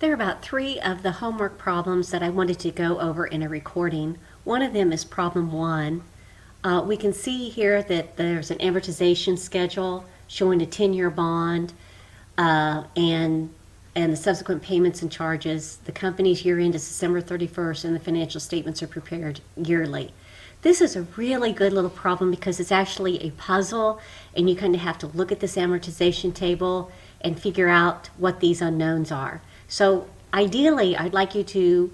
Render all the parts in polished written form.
There are about 3 of the homework problems that I wanted to go over in a recording. One of them is problem 1. We can see here that there's an amortization schedule showing a 10-year bond and the subsequent payments and charges. The company's year end is December 31st and the financial statements are prepared yearly. This is a really good little problem because it's actually a puzzle, and you kind of have to look at this amortization table and figure out what these unknowns are. So ideally, I'd like you to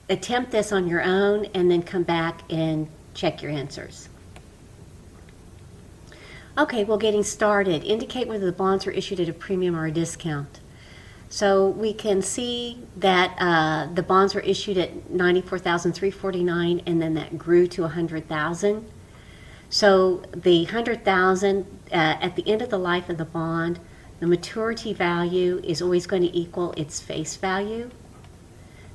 attempt this on your own and then come back and check your answers. Okay, well, getting started. Indicate whether the bonds were issued at a premium or a discount. So we can see that the bonds were issued at $94,349, and then that grew to $100,000. So the $100,000 at the end of the life of the bond, the maturity value is always going to equal its face value.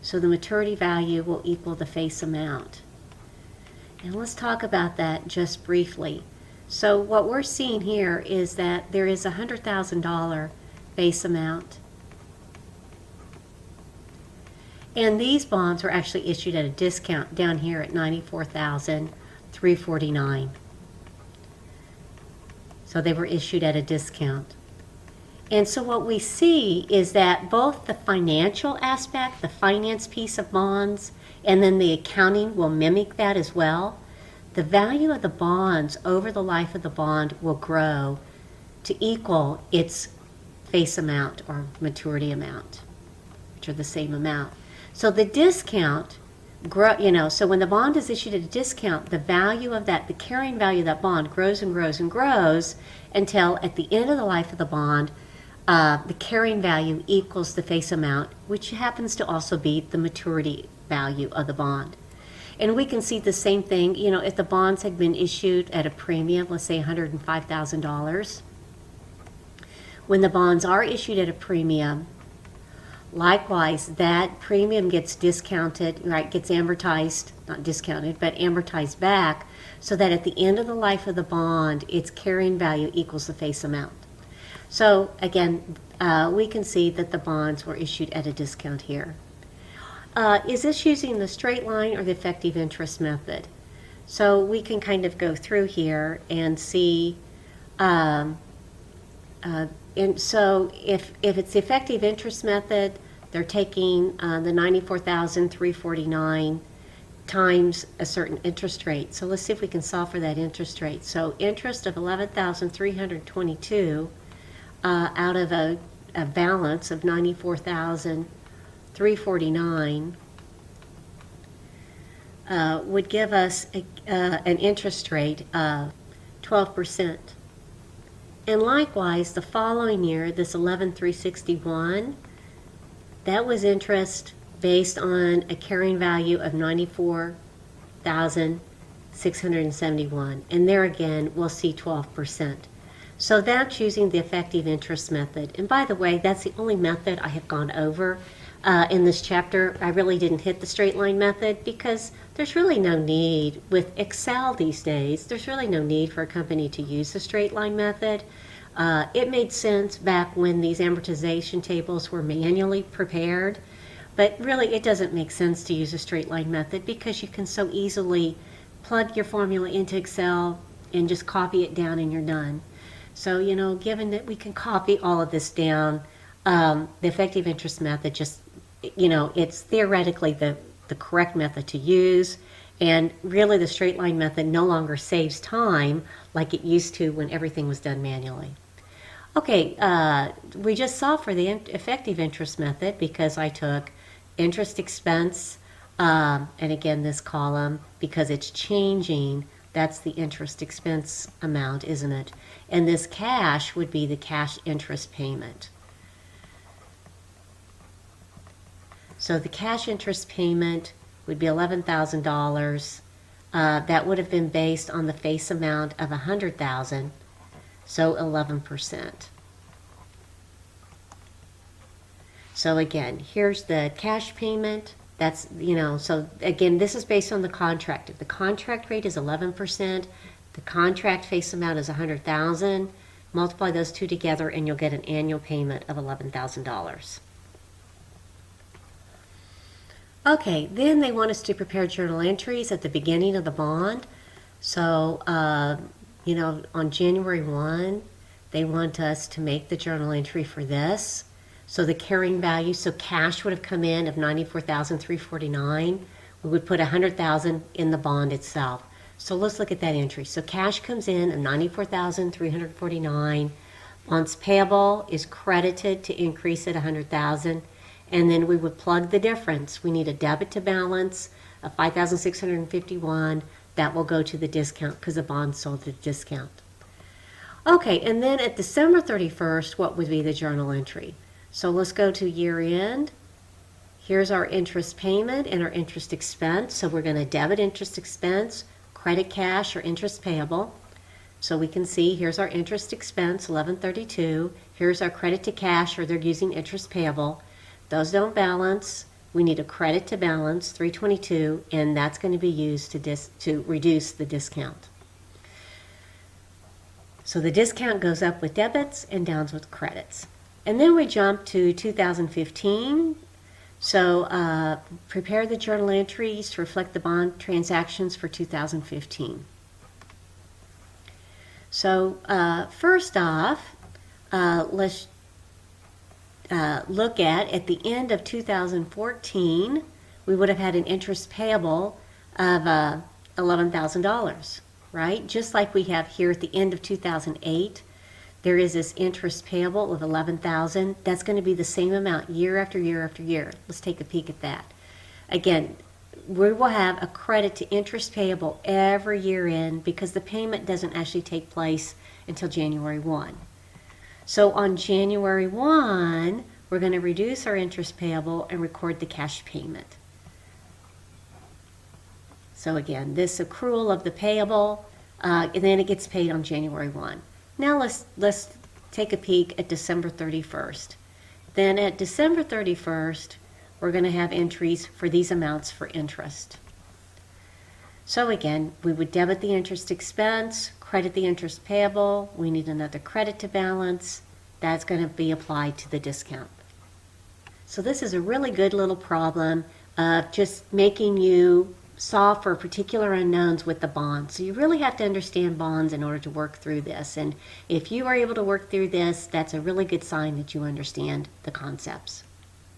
So the maturity value will equal the face amount. And let's talk about that just briefly. So what we're seeing here is that there is a $100,000 face amount. And these bonds were actually issued at a discount down here at $94,349. So they were issued at a discount. And so what we see is that both the financial aspect, the finance piece of bonds, and then the accounting will mimic that as well. The value of the bonds over the life of the bond will grow to equal its face amount or maturity amount, which are the same amount. So the discount, so when the bond is issued at a discount, the value of that, the carrying value of that bond grows and grows and grows until at the end of the life of the bond, the carrying value equals the face amount, which happens to also be the maturity value of the bond. And we can see the same thing, if the bonds had been issued at a premium, let's say $105,000. When the bonds are issued at a premium, likewise, that premium gets discounted, right, gets amortized, not discounted, but amortized back, so that at the end of the life of the bond, its carrying value equals the face amount. So again, we can see that the bonds were issued at a discount here. Is this using the straight line or the effective interest method? So we can kind of go through here and see, and so if it's the effective interest method, they're taking the $94,349 times a certain interest rate. So let's see if we can solve for that interest rate. So interest of $11,322 out of a balance of $94,349 would give us an interest rate of 12%. And likewise, the following year, this $11,361, that was interest based on a carrying value of $94,671. And there again, we'll see 12%. So that's using the effective interest method. And by the way, that's the only method I have gone over in this chapter. I really didn't hit the straight line method because there's really no need, with Excel these days, there's really no need for a company to use the straight line method. It made sense back when these amortization tables were manually prepared, but really it doesn't make sense to use a straight line method because you can so easily plug your formula into Excel and just copy it down and you're done. So, given that we can copy all of this down, the effective interest method just, it's theoretically the correct method to use. And really the straight line method no longer saves time like it used to when everything was done manually. Okay, we just solved for the effective interest method because I took interest expense, and again this column, because it's changing, that's the interest expense amount, isn't it? And this cash would be the cash interest payment. So the cash interest payment would be $11,000. That would have been based on the face amount of $100,000, so 11%. So again, here's the cash payment. That's, so again, this is based on the contract. If the contract rate is 11%, the contract face amount is $100,000. Multiply those two together and you'll get an annual payment of $11,000. Okay, then they want us to prepare journal entries at the beginning of the bond. So, on January 1, they want us to make the journal entry for this. So the carrying value, so cash would have come in of $94,349. We would put $100,000 in the bond itself. So let's look at that entry. So cash comes in of $94,349. Bonds payable is credited to increase it $100,000. And then we would plug the difference. We need a debit to balance of $5,651. That will go to the discount because the bond sold at a discount. Okay, and then at December 31st, what would be the journal entry? So let's go to year end. Here's our interest payment and our interest expense. So we're going to debit interest expense, credit cash or interest payable. So we can see here's our interest expense, $1132. Here's our credit to cash, or they're using interest payable. Those don't balance. We need a credit to balance, $322, and that's going to be used to reduce the discount. So the discount goes up with debits and down with credits. And then we jump to 2015. So prepare the journal entries to reflect the bond transactions for 2015. So first off, let's look at the end of 2014, we would have had an interest payable of $11,000, right? Just like we have here at the end of 2008, there is this interest payable of $11,000. That's going to be the same amount year after year after year. Let's take a peek at that. Again, we will have a credit to interest payable every year in because the payment doesn't actually take place until January 1. So on January 1, we're going to reduce our interest payable and record the cash payment. So again, this accrual of the payable, and then it gets paid on January 1. Now let's take a peek at December 31st. Then at December 31st, we're going to have entries for these amounts for interest. So again, we would debit the interest expense, credit the interest payable. We need another credit to balance. That's going to be applied to the discount. So this is a really good little problem of just making you solve for particular unknowns with the bonds. So you really have to understand bonds in order to work through this. And if you are able to work through this, that's a really good sign that you understand the concepts.